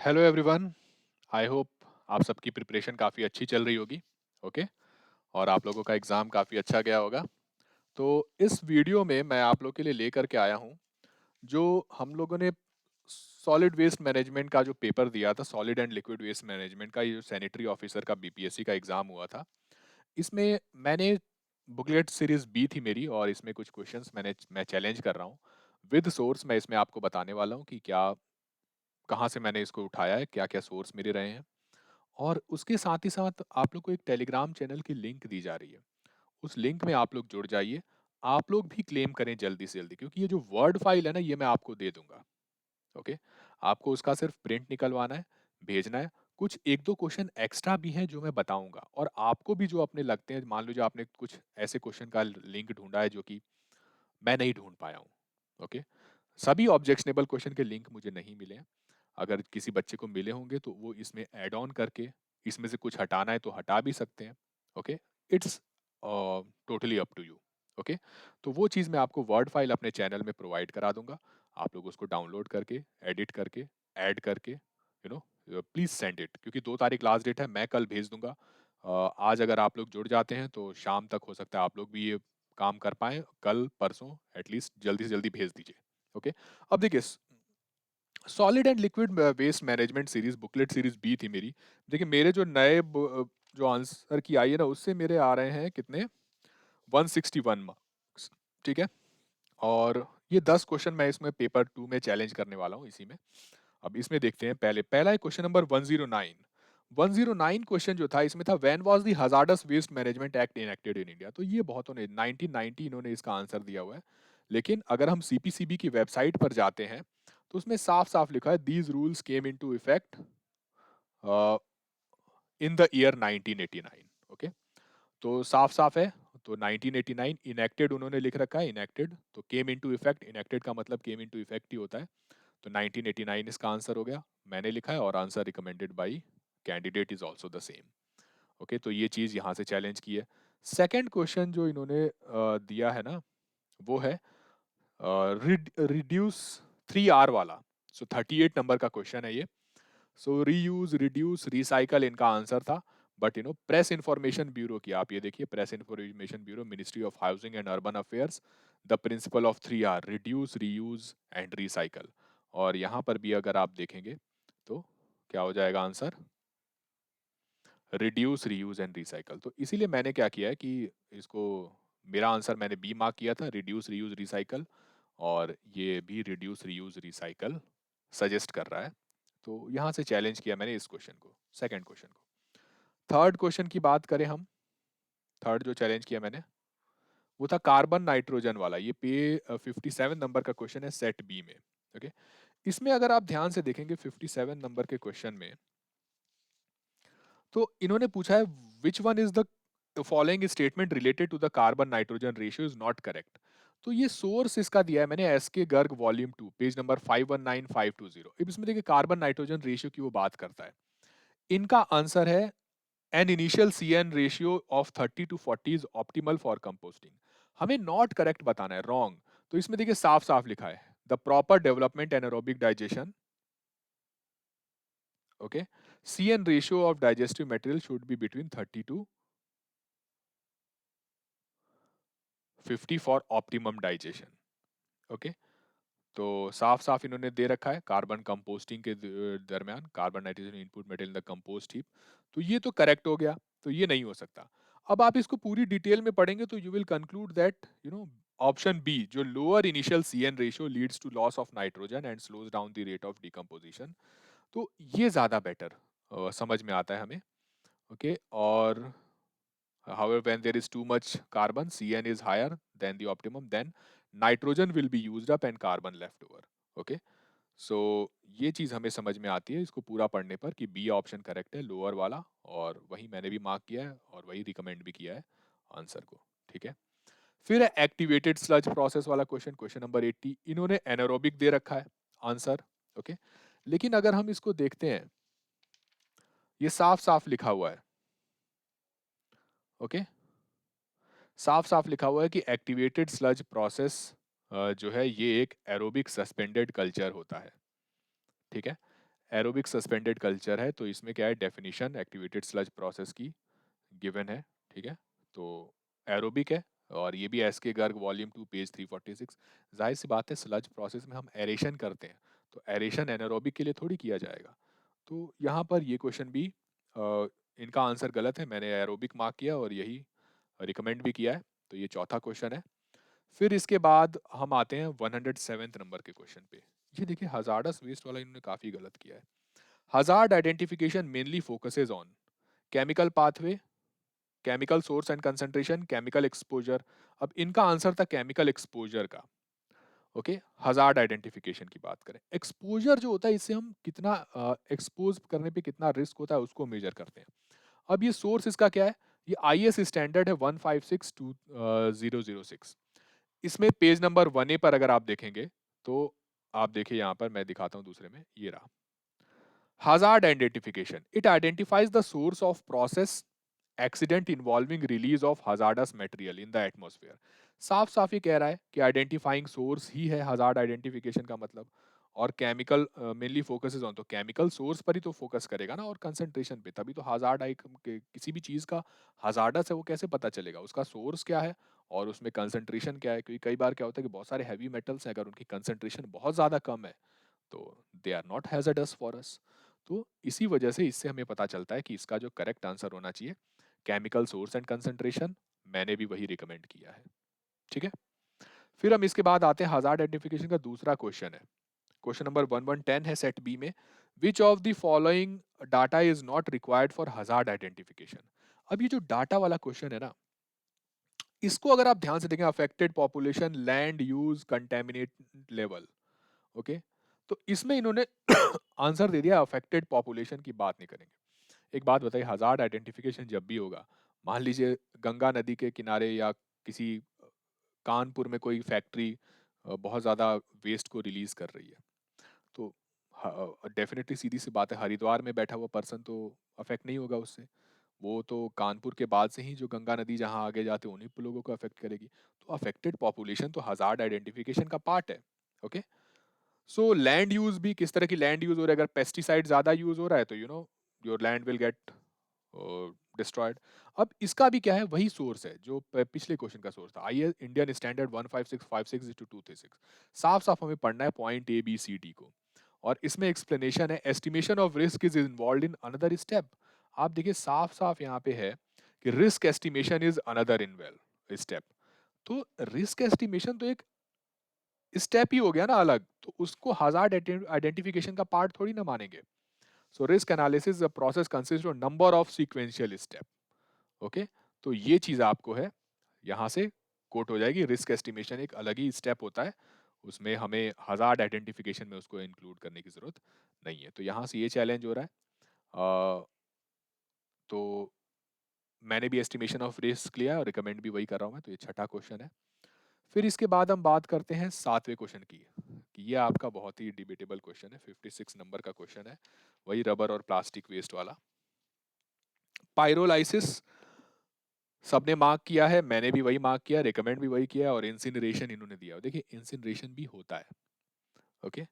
Hello everyone. I hope आप सबकी preparation काफ़ी अच्छी चल रही होगी। ओके। और आप लोगों का एग्ज़ाम काफ़ी अच्छा गया होगा। तो इस वीडियो में मैं आप लोग के लिए लेकर के आया हूँ जो हम लोगों ने सॉलिड वेस्ट मैनेजमेंट का जो पेपर दिया था, solid and liquid waste management का, ये जो सैनिटरी ऑफिसर का बीपीएससी का एग्ज़ाम हुआ था। इसमें मैंने बुकलेट सीरीज बी थी मेरी, और इसमें कुछ क्वेश्चंस मैं चैलेंज कर रहा हूँ विद सोर्स। मैं इसमें आपको बताने वाला हूँ कि क्या, कहाँ से मैंने इसको उठाया है, क्या क्या सोर्स मेरे रहे हैं। और उसके साथ ही साथ आप लोग को एक टेलीग्राम चैनल की लिंक दी जा रही है। उस लिंक में आप लोग जुड़ जाइए। आप लोग भी क्लेम करें जल्दी से जल्दी, क्योंकि ये जो वर्ड फाइल है ना, ये मैं आपको दे दूंगा। ओके। आपको उसका सिर्फ प्रिंट निकलवाना है, भेजना है। कुछ एक दो क्वेश्चन एक्स्ट्रा भी हैं जो मैं बताऊंगा, और आपको भी जो अपने लगते हैं, मान लीजिए आपने कुछ ऐसे क्वेश्चन का लिंक ढूंढा है जो कि मैं नहीं ढूंढ पाया हूँ। ओके। सभी ऑब्जेक्शनेबल क्वेश्चन के लिंक मुझे नहीं मिले हैं। अगर किसी बच्चे को मिले होंगे तो वो इसमें ऐड ऑन करके इसमें से कुछ हटाना है तो हटा भी सकते हैं। Okay. It's totally up to you. Okay. तो वो चीज़ मैं आपको वर्ड फाइल अपने चैनल में प्रोवाइड करा दूंगा। आप लोग उसको डाउनलोड करके, एडिट करके, ऐड करके, प्लीज़ सेंड इट, क्योंकि 2 तारीख लास्ट डेट है। मैं कल भेज दूंगा। आज अगर आप लोग जुड़ जाते हैं तो शाम तक हो सकता है आप लोग भी ये काम कर पाएँ। कल परसों एटलीस्ट जल्दी से जल्दी भेज दीजिए। ओके। अब देखिए, solid and liquid waste management series, booklet series B थी मेरी। देखिए मेरे जो जो आंसर की आई है ना, उससे मेरे आ रहे हैं कितने, 161 मार्क्स। ठीक है। और ये 10 क्वेश्चन मैं इसमें पेपर 2 में चैलेंज करने वाला हूँ इसी में। अब इसमें देखते हैं। पहला है क्वेश्चन नंबर 109। 109 क्वेश्चन जो था इसमें था, when was the hazardous waste management act enacted in India. तो ये बहुतों ने 1990 इन्होंने इसका आंसर दिया हुआ है। लेकिन अगर हम सीपीसीबी की वेबसाइट पर जाते हैं तो उसमें साफ साफ लिखा है, these rules came into effect in the year 1989। Okay. तो साफ साफ है। तो 1989 इनेक्टेड उन्होंने लिख रखा है, इनेक्टेड। तो केम इनटू इफेक्ट, इनेक्टेड का मतलब केम इनटू इफेक्ट ही होता है। तो 1989 इसका आंसर हो गया, मैंने लिखा है। और answer recommended by candidate is also the same. Okay. तो ये चीज यहाँ से चैलेंज की है। सेकंड क्वेश्चन जो इन्होंने दिया है ना, वो है रिड्यूस 3R वाला। सो 38 नंबर का क्वेश्चन है ये। सो रीयूज, रिड्यूस, रिसाइकल इनका आंसर था। बट प्रेस इंफॉर्मेशन ब्यूरो की, आप ये देखिए, press information bureau, ministry of housing and urban affairs, the principle of 3R, reduce, reuse and recycle. और यहाँ पर भी अगर आप देखेंगे तो क्या हो जाएगा answer, reduce, reuse and recycle. तो इसीलिए मैंने क्या किया है कि इसको, मेरा आंसर मैंने बी मार्क किया था, रिड्यूस, रीयूज, रिसाइकल। और ये भी रिड्यूस, रीयूज, रिसाइकल सजेस्ट कर रहा है। तो यहाँ से चैलेंज किया मैंने इस क्वेश्चन को, सेकंड क्वेश्चन को। थर्ड क्वेश्चन की बात करें हम, थर्ड जो चैलेंज किया मैंने वो था कार्बन नाइट्रोजन वाला। ये पे 57 नंबर का क्वेश्चन है सेट बी में। ओके। इसमें अगर आप ध्यान से देखेंगे 57 नंबर के क्वेश्चन में, तो इन्होंने पूछा है, which one is the following statement related to the carbon nitrogen ratio is not correct. तो ये सोर्स इसका दिया है मैंने, एस के गर्ग वॉल्यूम 2 पेज नंबर 519520। अब इसमें देखिए कार्बन नाइट्रोजन रेशियो की वो बात करता है। इनका आंसर है, an initial CN ratio of 30 to 40 is optimal for composting. हमें नॉट करेक्ट बताना है, रॉन्ग। तो इसमें देखिए साफ साफ लिखा है, the proper development anaerobic digestion. Okay. CN ratio of digestive material should be between 30 to 50 for optimum digestion. Okay. तो साफ साफ इन्होंने दे रखा है कार्बन कंपोस्टिंग के दरमियान, carbon nitrogen input material in the compost heap. तो ये तो करेक्ट हो गया। तो ये नहीं हो सकता। अब आप इसको पूरी डिटेल में पढ़ेंगे तो you will conclude that option B, जो lower initial CN ratio leads to loss of nitrogen and slows down the rate of decomposition. तो ये ज्यादा बेटर समझ में आता है हमें। ओके। और however, when there is too much carbon, CN is higher than the optimum, then nitrogen will be used up and carbon left over. Okay. सो ये चीज़ हमें समझ में आती है इसको पूरा पढ़ने पर कि बी ऑप्शन करेक्ट है, लोअर वाला। और वही मैंने भी मार्क किया है और वही रिकमेंड भी किया है आंसर को। ठीक है। फिर है एक्टिवेटेड स्लज प्रोसेस वाला क्वेश्चन, क्वेश्चन नंबर 80। इन्होंने एनारोबिक दे रखा है आंसर। ओके। लेकिन अगर हम इसको देखते हैं, ये साफ साफ लिखा हुआ है। ओके। साफ साफ लिखा हुआ है कि एक्टिवेटेड स्लज प्रोसेस जो है ये एक एरोबिक सस्पेंडेड कल्चर होता है। ठीक है। एरोबिक सस्पेंडेड कल्चर है, तो इसमें क्या है, डेफिनेशन एक्टिवेटेड स्लज प्रोसेस की गिवन है, ठीक है। तो एरोबिक है, और ये भी एस के गर्ग वॉल्यूम 2 पेज 346। जाहिर सी बात है, स्लज प्रोसेस में हम एरेशन करते हैं, तो एरेशन एनारोबिक के लिए थोड़ी किया जाएगा। तो यहाँ पर ये क्वेश्चन भी इनका आंसर गलत है, मैंने एरोबिक मार्क किया और यही रिकमेंड भी किया है, तो ये चौथा क्वेश्चन है। फिर इसके बाद हम आते हैं 107 नंबर के क्वेश्चन पे। ये देखिए, हजार्डस वेस्ट वाला इन्होंने काफी गलत किया है। Hazard identification mainly focuses on chemical pathway, chemical source and concentration, chemical exposure. अब इनका आंसर था केमिकल एक्सपोजर का। ओके, हजार्ड आइडेंटिफिकेशन की बात करें, एक्सपोजर जो होता है, इससे हम कितना एक्सपोज करने पे कितना रिस्क होता है उसको मेजर करते हैं। अब ये सोर्स इसका क्या है, ये आईएस स्टैंडर्ड है 1562 इसमें पेज नंबर 1A पर अगर आप देखेंगे, तो आप देखिए यहाँ पर, मैं दिखाता हूँ दूसरे में, ये रहा hazard identification. It identifies the source of process accident involving release of hazardous material in the atmosphere. साफ साफ ये कह रहा है कि आइडेंटिफाइंग सोर्स ही है हजार्ड आइडेंटिफिकेशन का मतलब। और केमिकल मेनली फोकसेस ऑन, तो केमिकल सोर्स पर ही तो फोकस करेगा ना, और कंसंट्रेशन पे, तभी तो हजार्ड आई किसी भी चीज का हजार्डस है वो कैसे पता चलेगा, उसका सोर्स क्या है और उसमें कंसंट्रेशन क्या है। क्योंकि कई बार क्या होता है कि बहुत सारे हैवी मेटल्स हैं, अगर उनकी कंसंट्रेशन बहुत ज्यादा कम है तो they are not hazardous for us. तो इसी वजह से इससे हमें पता चलता है कि इसका जो करेक्ट आंसर होना चाहिए केमिकल सोर्स एंड कंसंट्रेशन, मैंने भी वही रिकमेंड किया है, ठीक है। फिर हम इसके बाद आते हैं हजार्ड आइडेंटिफिकेशन का दूसरा क्वेश्चन है। क्वेश्चन नंबर 1110 है सेट बी में, which of the following data is not required for hazard identification. अब ये जो डाटा वाला क्वेश्चन है ना, इसको अगर आप ध्यान से देखें, affected population, land use, contaminate level, okay, तो इसमें इन्होंने आंसर दे दिया अफेक्टेड पॉपुलेशन की बात नहीं करेंगे। एक बात बताइए, हजार्ड आइडेंटिफिकेशन जब भी होगा, मान लीजिए गंगा नदी के किनारे या किसी कानपुर में कोई फैक्ट्री बहुत ज़्यादा वेस्ट को रिलीज कर रही है, तो डेफिनेटली सीधी सी बात है, हरिद्वार में बैठा हुआ पर्सन तो अफेक्ट नहीं होगा उससे। वो तो कानपुर के बाद से ही जो गंगा नदी जहाँ आगे जाते हैं उन्हीं लोगों को अफेक्ट करेगी। तो अफेक्टेड पॉपुलेशन तो हजार्ड आइडेंटिफिकेशन का पार्ट है, ओके। सो लैंड यूज भी, किस तरह की लैंड यूज हो रहा है, अगर पेस्टिसाइड ज्यादा यूज हो रहा है तो your land will get destroyed. अब इसका भी क्या है, वही सोर्स है जो पिछले क्वेश्चन का सोर्स था, आई इंडियन स्टैंडर्ड 15656/236। साफ साफ हमें पढ़ना है point A B C D को, और इसमें एक्सप्लेनेशन है, estimation of risk is involve in another step. आप देखिए साफ साफ यहाँ पे है कि risk estimation is another involve step. तो रिस्क एस्टिमेशन तो एक स्टेप ही हो गया ना अलग, तो उसको हजार्ड आइडेंटिफिकेशन का पार्ट थोड़ी ना मानेंगे। So risk analysis process consist of number of sequential step, okay. तो ये चीज आपको है, यहाँ से कोट हो जाएगी, रिस्क एस्टिमेशन एक अलग ही स्टेप होता है, उसमें हमें हजार्ड आइडेंटिफिकेशन में उसको इंक्लूड करने की जरूरत नहीं है। तो यहाँ से ये चैलेंज हो रहा है। तो मैंने भी एस्टिमेशन ऑफ रिस्क लिया और रिकमेंड भी वही कर रहा हूँ मैं, तो ये छठा क्वेश्चन है। फिर इसके बाद हम बात करते हैं सातवें क्वेश्चन की, कि ये आपका बहुत ही डिबेटेबल क्वेश्चन है, 56 नंबर का क्वेश्चन है, वही रबर और प्लास्टिक वेस्ट वाला। पायरोलाइसिस सबने मार्क किया है, मैंने भी वही मार्क किया, रिकमेंड भी वही किया, और इंसिनरेशन इन्होंने दिया। देखिए इंसिनरेशन भी होता है, ओके।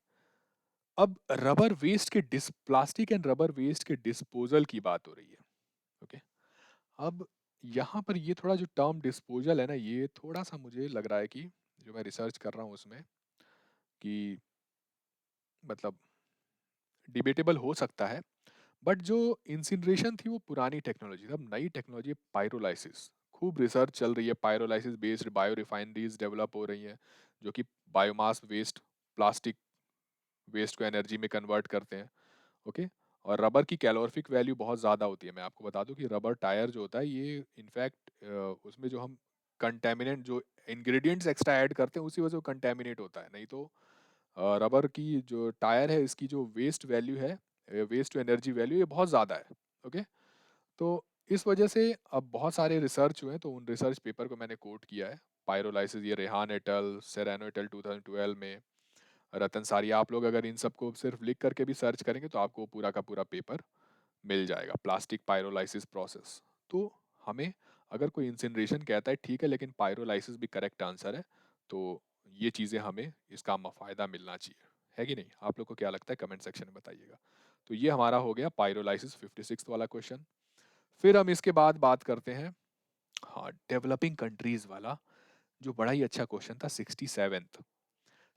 अब रबर वेस्ट के प्लास्टिक एंड रबर वेस्ट के डिस्पोजल की बात हो रही है, ओके। अब यहाँ पर ये थोड़ा जो टर्म डिस्पोजल है ना, ये थोड़ा सा मुझे लग रहा है कि जो मैं रिसर्च कर रहा हूँ उसमें, कि मतलब डिबेटेबल हो सकता है। बट जो इंसिनरेशन थी वो पुरानी टेक्नोलॉजी थी, अब नई टेक्नोलॉजी पायरोलाइसिस। खूब रिसर्च चल रही है, pyrolysis based bio refineries develop हो रही हैं, जो कि बायोमास वेस्ट, प्लास्टिक वेस्ट को एनर्जी में कन्वर्ट करते हैं, ओके। और रबर की कैलोरीफिक वैल्यू बहुत ज़्यादा होती है। मैं आपको बता दूं कि रबर टायर जो होता है, ये इनफैक्ट उसमें जो हम कंटेमिनेंट जो इंग्रेडिएंट्स एक्स्ट्रा ऐड करते हैं उसी वजह से वो कंटेमिनेट होता है। नहीं तो रबर की जो टायर है इसकी जो वेस्ट वैल्यू है, वेस्ट टू एनर्जी वैल्यू, ये बहुत ज़्यादा है, ओके। तो इस वजह से अब बहुत सारे रिसर्च हुए हैं, तो उन रिसर्च पेपर को मैंने कोट किया है। पायरोलाइसिस, ये रेहान एटल, सेरानो एटल 2012 में, रतन सारिया, आप लोग अगर इन सबको सिर्फ लिख करके भी सर्च करेंगे तो आपको पूरा का पूरा पेपर मिल जाएगा, प्लास्टिक पायरोलाइसिस प्रोसेस। तो हमें अगर कोई इंसिनरेशन कहता है ठीक है, लेकिन पायरोलाइसिस भी करेक्ट आंसर है, तो ये चीज़ें हमें इसका फ़ायदा मिलना चाहिए, है कि नहीं? आप लोग को क्या लगता है, कमेंट सेक्शन में बताइएगा। तो ये हमारा हो गया पायरोलाइसिस 56 वाला क्वेश्चन। फिर हम इसके बाद बात करते हैं, हाँ, डेवलपिंग कंट्रीज वाला, जो बड़ा ही अच्छा क्वेश्चन था, 67th।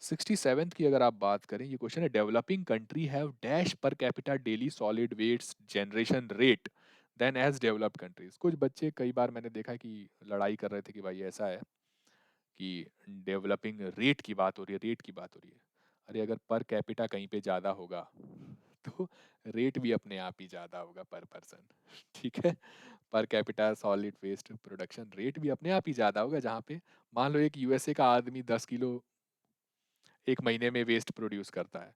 67th की अगर आप बात करें, ये क्वेश्चन है, developing country have dash per capita daily solid वेट्स generation rate than as developed countries. कुछ बच्चे, कई बार मैंने देखा कि लड़ाई कर रहे थे कि भाई ऐसा है कि डेवलपिंग रेट की बात हो रही है, रेट की बात हो रही है। अरे अगर पर कैपिटा कहीं पे ज़्यादा होगा तो रेट भी अपने आप ही ज़्यादा होगा पर पर्सन। ठीक है, per capita solid waste production rate भी अपने आप ही ज़्यादा होगा। जहाँ पे मान लो एक यूएसए का आदमी 10 किलो एक महीने में वेस्ट प्रोड्यूस करता है,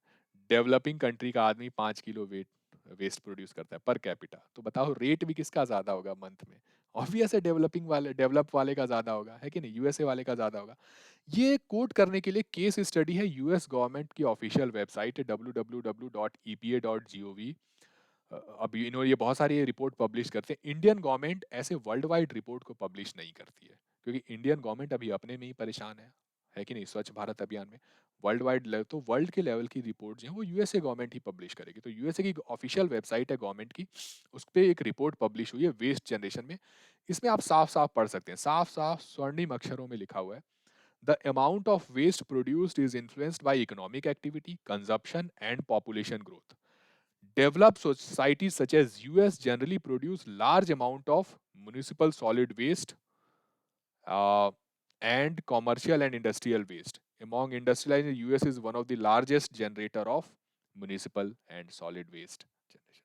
डेवलपिंग कंट्री का आदमी 5 किलो वेस्ट प्रोड्यूस करता है पर कैपिटा। तो बताओ रेट भी किसका ज्यादा होगा मंथ में? ऑब्वियस है डेवलपिंग वाले, डेवलप वाले का ज्यादा होगा, है कि नहीं, यूएसए वाले का ज्यादा होगा। ये कोट करने के लिए केस स्टडी है, यूएस गवर्नमेंट की ऑफिशियल वेबसाइट है www.epa.gov। अभी इन्होंने ये बहुत सारी रिपोर्ट पब्लिश करते हैं। इंडियन गवर्नमेंट ऐसे वर्ल्ड वाइड रिपोर्ट को पब्लिश नहीं करती है, क्योंकि इंडियन गवर्नमेंट अभी अपने में ही परेशान है कि नहीं, स्वच्छ भारत अभियान में। वर्ल्ड वाइड लेवल, तो वर्ल्ड के लेवल की रिपोर्ट जो है वो यूएसए गवर्नमेंट ही पब्लिश करेगी। तो यूएसए की ऑफिशियल वेबसाइट है गवर्नमेंट की, उस पर एक रिपोर्ट पब्लिश हुई है वेस्ट जनरेशन में। इसमें आप साफ साफ पढ़ सकते हैं, साफ साफ स्वर्णिम अक्षरों में लिखा हुआ है, the amount of waste produced is influenced by economic activity, consumption and population growth. Developed societies such as US generally produce large amount of municipal solid waste uh, and commercial and industrial waste. Among industrialized, US is one of the largest generator of municipal and solid waste generation.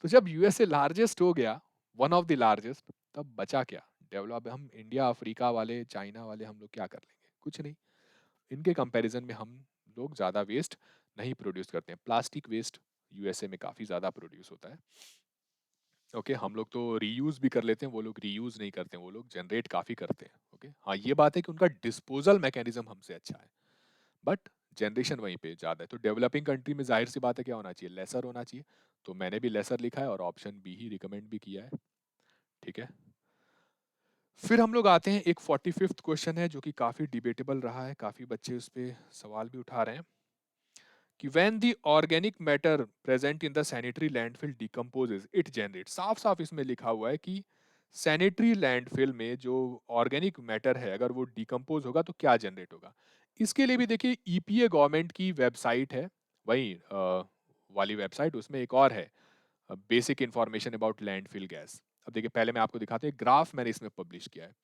तो जब USA largest हो गया, one of the largest, तब बचा क्या? Develop, हम India, Africa वाले, China वाले, हम लोग क्या कर लेंगे? कुछ नहीं। इनके कंपैरिजन में हम लोग ज़्यादा वेस्ट नहीं प्रोड्यूस करते हैं। प्लास्टिक वेस्ट यूएसए में काफ़ी ज़्यादा प्रोड्यूस होता है। ओके, हम लोग तो रीयूज भी कर लेते हैं, वो लोग रीयूज नहीं करते हैं, वो लोग जनरेट काफ़ी करते हैं। ओके, हाँ, ये बात है कि उनका डिस्पोजल मैकेनिज्म हमसे अच्छा है, बट जनरेशन वहीं पे ज़्यादा है। तो डेवलपिंग कंट्री में जाहिर सी बात है क्या होना चाहिए? लेसर होना चाहिए। तो मैंने भी लेसर लिखा है और ऑप्शन बी ही रिकमेंड भी किया है। ठीक है, फिर हम लोग आते हैं, एक 45th क्वेश्चन है जो कि काफ़ी डिबेटेबल रहा है, काफ़ी बच्चे उस पर सवाल भी उठा रहे हैं कि when the organic matter present in the sanitary landfill decomposes it generates। साफ साफ इसमें लिखा हुआ है कि सैनिटरी लैंडफिल में जो ऑर्गेनिक मैटर है, अगर वो डिकम्पोज होगा तो क्या जनरेट होगा। इसके लिए भी देखिए ईपीए गवर्नमेंट की वेबसाइट है, वही वाली वेबसाइट, उसमें एक और है, basic information about landfill gas. अब देखिए, पहले मैं आपको दिखाता हूँ, ग्राफ मैंने इसमें पब्लिश किया है।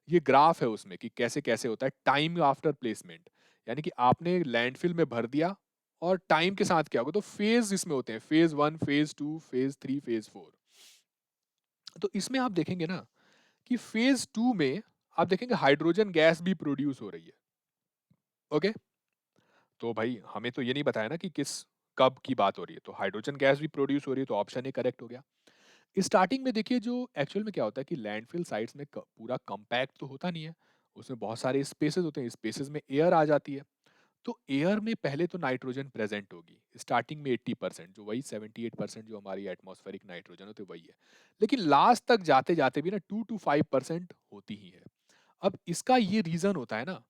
ये ग्राफ है उसमें कि कैसे कैसे होता है टाइम आफ्टर प्लेसमेंट, यानी कि आपने लैंडफिल में भर दिया और टाइम के साथ क्या होगा। तो फेज इसमें होते हैं, फेज 1, फेज 2, फेज 3, फेज 4। तो इसमें आप देखेंगे ना कि फेज 2 में आप देखेंगे हाइड्रोजन गैस भी प्रोड्यूस हो रही है। ओके, तो भाई हमें तो ये नहीं बताया ना कि किस कब की बात हो रही है, तो हाइड्रोजन गैस भी प्रोड्यूस हो रही है, तो ऑप्शन ए करेक्ट हो गया। स्टार्टिंग में देखिए, जो एक्चुअल में क्या होता है कि लैंडफिल साइट्स में पूरा कंपैक्ट तो होता नहीं है, उसमें बहुत सारे स्पेसेस होते हैं, स्पेसेस में एयर आ जाती है। तो एयर में पहले तो नाइट्रोजन प्रेजेंट होगी स्टार्टिंग में 80%, जो वही 78% जो हमारी एटमॉस्फेरिक नाइट्रोजन होती है वही है। लेकिन लास्ट तक जाते जाते भी ना 2 to 5% होती ही है। अब इसका ये रीजन होता है ना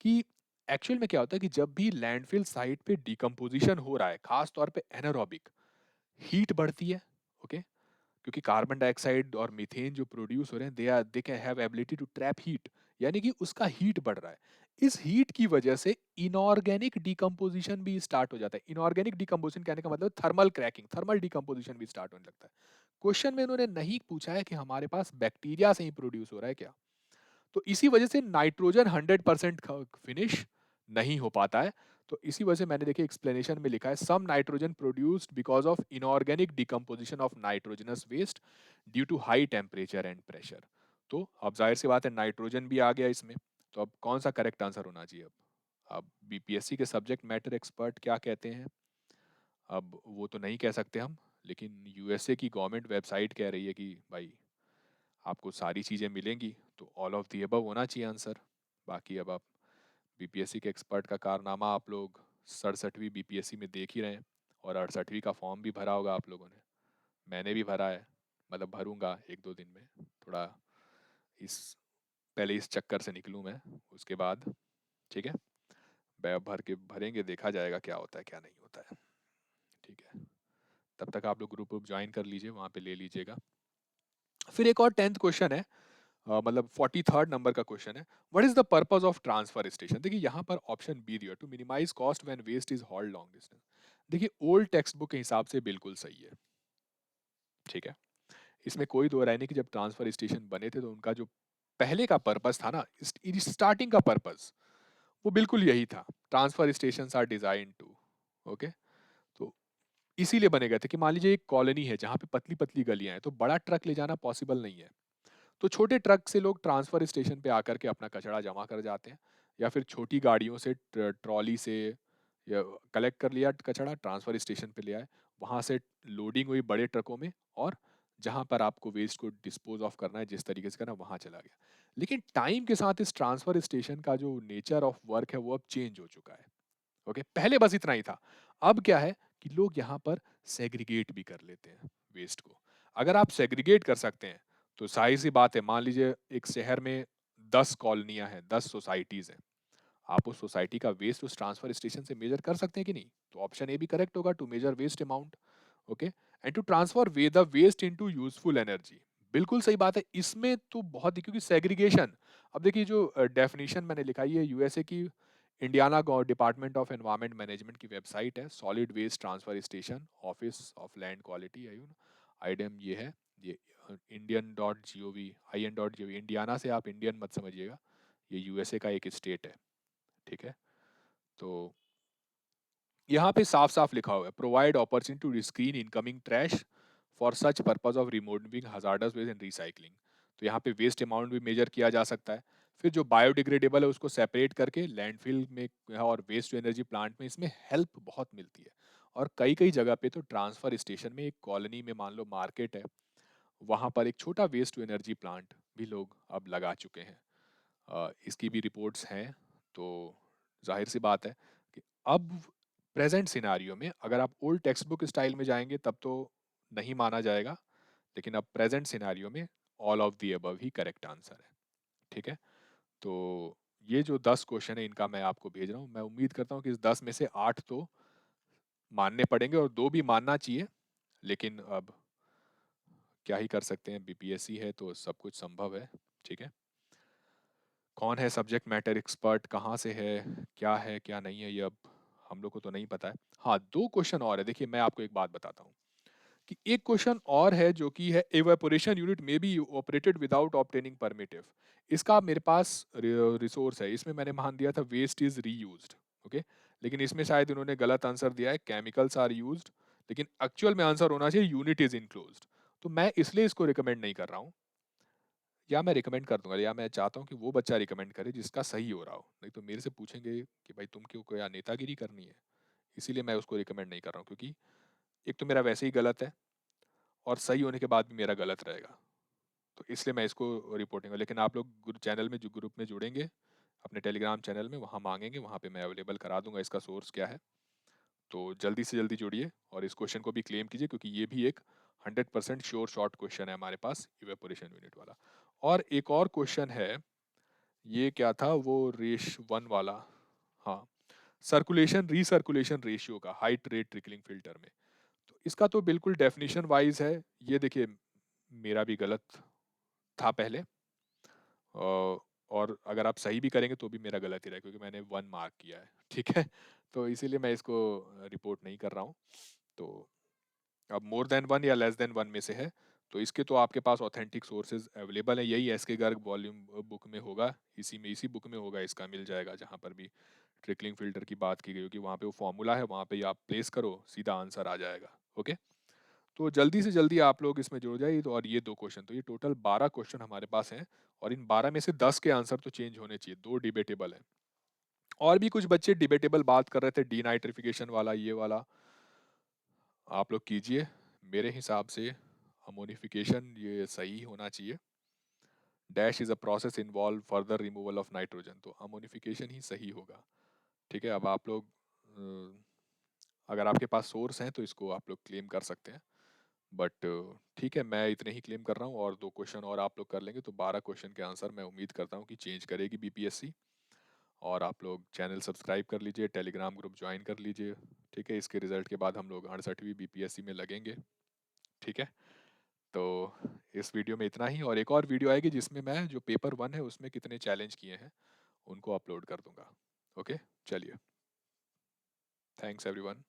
कि एक्चुअल में क्या होता है कि जब भी लैंडफिल साइट पे डिकम्पोजिशन हो रहा है, खास तौर पे एनारोबिक, हीट बढ़ती है। ओके, क्योंकि कार्बन डाइऑक्साइड और मीथेन जो प्रोड्यूस हो रहे हैं, they can have ability to trap heat, यानी कि उसका हीट बढ़ रहा है। इस हीट की वजह से इनऑर्गेनिक डिकम्पोजिशन भी स्टार्ट हो जाता है। इनऑर्गेनिक डिकम्पोजिशन कहने का मतलब थर्मल क्रैकिंग, थर्मल डिकम्पोजिशन भी स्टार्ट होने लगता है। क्वेश्चन में इन्होंने नहीं पूछा है कि हमारे पास बैक्टीरिया से ही प्रोड्यूस हो रहा है क्या। तो इसी वजह से नाइट्रोजन 100% फिनिश नहीं हो पाता है। तो इसी वजह से मैंने देखिए एक्सप्लेनेशन में लिखा है, some nitrogen produced because of inorganic decomposition of nitrogenous waste due to high temperature and pressure. तो अब जाहिर सी बात है नाइट्रोजन भी आ गया इसमें। तो अब कौन सा करेक्ट आंसर होना चाहिए? अब बीपीएससी के सब्जेक्ट मैटर एक्सपर्ट क्या कहते हैं, अब वो तो नहीं कह सकते हम, लेकिन यूएसए की गवर्नमेंट वेबसाइट कह रही है कि भाई आपको सारी चीज़ें मिलेंगी, तो ऑल ऑफ दी अबव होना चाहिए आंसर। बाकी अब आप बीपीएससी के एक्सपर्ट का कारनामा आप लोग 67वीं बीपीएससी में देख ही रहे हैं, और 68वीं का फॉर्म भी भरा होगा आप लोगों ने। मैंने भी भरा है, मतलब भरूंगा 1-2 दिन में। थोड़ा इस पहले इस चक्कर से निकलूं मैं, उसके बाद ठीक है, बैग भर के भरेंगे, देखा जाएगा क्या होता है क्या नहीं होता है। ठीक है, तब तक आप लोग ग्रुप ज्वाइन कर लीजिए, वहाँ पे ले लीजिएगा। फिर एक और 10th क्वेश्चन है, मतलब 43rd नंबर का क्वेश्चन है, what is the purpose of transfer station. देखिए यहाँ पर ऑप्शन बी दिया, to minimise cost when waste is hold long distance. देखिए ओल्ड टेक्स्ट बुक के हिसाब से बिल्कुल सही है, ठीक है, इसमें कोई दो राय नहीं कि जब ट्रांसफर स्टेशन बने थे तो उनका जो पहले का पर्पस था ना, स्टार्टिंग का पर्पस, वो बिल्कुल यही था, transfer station are design to, okay. तो इसीलिए बने गए थे कि मान लीजिए एक कॉलोनी है जहाँ पे पतली पतली गलियां हैं, तो बड़ा ट्रक ले जाना पॉसिबल नहीं है, तो छोटे ट्रक से लोग ट्रांसफर स्टेशन पे आकर के अपना कचरा जमा कर जाते हैं, या फिर छोटी गाड़ियों से ट्रॉली से या कलेक्ट कर लिया कचरा, ट्रांसफर स्टेशन पे ले आए, वहां से लोडिंग हुई बड़े ट्रकों में, और जहां पर आपको वेस्ट को डिस्पोज ऑफ करना है जिस तरीके से करना वहां चला गया। लेकिन टाइम के साथ इस ट्रांसफर स्टेशन का जो नेचर ऑफ वर्क है वो अब चेंज हो चुका है, ओके। पहले बस इतना ही था, अब क्या है कि लोग यहाँ पर सेग्रीगेट भी कर लेते हैं वेस्ट को। अगर आप सेग्रीगेट कर सकते हैं तो जाहिर सी बात है, मान लीजिए एक शहर में 10 कॉलोनियां हैं, 10 सोसाइटीज हैं, आप उस सोसाइटी का वेस्ट उस ट्रांसफर स्टेशन से मेजर कर सकते हैं कि नहीं? तो ऑप्शन ए भी करेक्ट होगा, to measure waste amount, okay, and to transfer way the waste into useful energy. बिल्कुल सही बात है, इसमें तो बहुत ही, क्योंकि सेग्रीगेशन, अब देखिए जो डेफिनेशन मैंने लिखा है, ये यूएसए की Indiana department of environment management की वेबसाइट है, solid waste transfer station office of land quality IDM, ये है, ये Indian dot G O V IN.gov, Indiana से आप इंडियन मत समझिएगा, ये यूएसए का एक स्टेट है, ठीक है। तो यहाँ पे साफ साफ लिखा हुआ है, provide opportunity to screen incoming trash for such purpose of removing hazardous waste and recycling. तो यहाँ पे वेस्ट अमाउंट भी मेजर किया जा सकता है। फिर जो बायोडिग्रेडेबल है उसको सेपरेट करके लैंडफिल में और वेस्ट टू एनर्जी प्लांट में इसमें हेल्प बहुत मिलती है। और कई कई जगह पे तो ट्रांसफर स्टेशन में, एक कॉलोनी में मान लो मार्केट है, वहाँ पर एक छोटा वेस्ट टू एनर्जी प्लांट भी लोग अब लगा चुके हैं। इसकी भी रिपोर्ट्स हैं। तो जाहिर सी बात है कि अब प्रेजेंट सिनारियो में अगर आप ओल्ड टेक्स्ट बुक स्टाइल में जाएंगे तब तो नहीं माना जाएगा, लेकिन अब प्रेजेंट सिनारियो में all of the above he correct answer है, ठीक है। तो ये जो 10 क्वेश्चन है इनका मैं आपको भेज रहा हूँ, मैं उम्मीद करता हूँ कि इस 10 में से 8 तो मानने पड़ेंगे और 2 भी मानना चाहिए, लेकिन अब क्या ही कर सकते हैं, बीपीएससी है तो सब कुछ संभव है, ठीक है। कौन है सब्जेक्ट मैटर एक्सपर्ट, कहाँ से है क्या नहीं है, ये अब हम लोग को तो नहीं पता है। हाँ, 2 क्वेश्चन और है, देखिए मैं आपको एक बात बताता हूँ कि एक क्वेश्चन और है जो कि है, एवेपोरेशन यूनिट में be operated without obtaining primitive. इसका मेरे पास रिसोर्स है, इसमें मैंने मान दिया था वेस्ट इज रीयूज्ड, ओके, लेकिन इसमें शायद इन्होंने गलत आंसर दिया है, केमिकल्स आर यूज्ड, लेकिन एक्चुअल में आंसर होना चाहिए यूनिट इज इनक्लोज्ड। तो मैं इसलिए इसको रिकमेंड नहीं कर रहा हूँ, या मैं रिकमेंड कर दूंगा, या मैं चाहता हूँ कि वो बच्चा रिकमेंड करे जिसका सही हो रहा हो, नहीं तो मेरे से पूछेंगे कि भाई तुम क्यों, क्या नेतागिरी करनी है, इसीलिए मैं उसको रिकमेंड नहीं कर रहा हूँ, क्योंकि एक तो मेरा वैसे ही गलत है और सही होने के बाद भी मेरा गलत रहेगा, तो इसलिए मैं इसको रिपोर्टिंग, लेकिन आप लोग चैनल में जो ग्रुप में जुड़ेंगे अपने टेलीग्राम चैनल में, वहाँ मांगेंगे, वहाँ पे मैं अवेलेबल करा दूंगा इसका सोर्स क्या है। तो जल्दी से जल्दी जुड़िए और इस क्वेश्चन को भी क्लेम कीजिए, क्योंकि ये भी एक 100% श्योर शॉर्ट क्वेश्चन है हमारे पास, इवेपोरेशन यूनिट वाला। और एक और क्वेश्चन है, ये क्या था वो, रेश वन वाला, हाँ, सर्कुलेशन रीसर्कुलेशन रेशियो का हाइट रेट ट्रिकलिंग फिल्टर में, तो इसका तो बिल्कुल डेफिनेशन वाइज है। ये देखिए मेरा भी गलत था पहले, और अगर आप सही भी करेंगे तो भी मेरा गलत ही रहेगा, क्योंकि मैंने 1 मार्क किया है, ठीक है। तो इसीलिए मैं इसको रिपोर्ट नहीं कर रहा हूँ। तो अब मोर देन 1 या लेस देन 1 में से है, तो इसके तो आपके पास ऑथेंटिक सोर्सेज अवेलेबल है, यही एस के गर्ग वॉल्यूम बुक में होगा, इसी बुक में होगा, इसका मिल जाएगा, जहाँ पर भी ट्रिकलिंग फिल्टर की बात की गई होगी वहाँ पे वो फॉर्मूला है, वहाँ पे आप प्लेस करो सीधा आंसर आ जाएगा, ओके। तो जल्दी से जल्दी आप लोग इसमें जुड़ जाइए। तो और ये 2 क्वेश्चन, तो ये टोटल 12 क्वेश्चन हमारे पास हैं, और इन 12 में से 10 के आंसर तो चेंज होने चाहिए, 2 डिबेटेबल हैं। और भी कुछ बच्चे डिबेटेबल बात कर रहे थे, डीनाइट्रिफिकेशन वाला, ये वाला आप लोग कीजिए, मेरे हिसाब से अमोनिफिकेशन ये सही होना चाहिए। Dash is a process involve further removal of nitrogen, तो अमोनिफिकेशन ही सही होगा, ठीक है। अब आप लोग अगर आपके पास सोर्स हैं तो इसको आप लोग क्लेम कर सकते हैं, बट ठीक है, मैं इतने ही क्लेम कर रहा हूँ, और 2 क्वेश्चन और आप लोग कर लेंगे तो 12 क्वेश्चन के आंसर मैं उम्मीद करता हूँ कि चेंज करेगी बीपीएससी। और आप लोग चैनल सब्सक्राइब कर लीजिए, टेलीग्राम ग्रुप ज्वाइन कर लीजिए। ठीक है, इसके रिज़ल्ट के बाद हम लोग 68वीं बीपीएससी में लगेंगे। ठीक है, तो इस वीडियो में इतना ही, और एक और वीडियो आएगी जिसमें मैं जो पेपर 1 है उसमें कितने चैलेंज किए हैं उनको अपलोड कर दूंगा। ओके, चलिए, थैंक्स एवरीवन।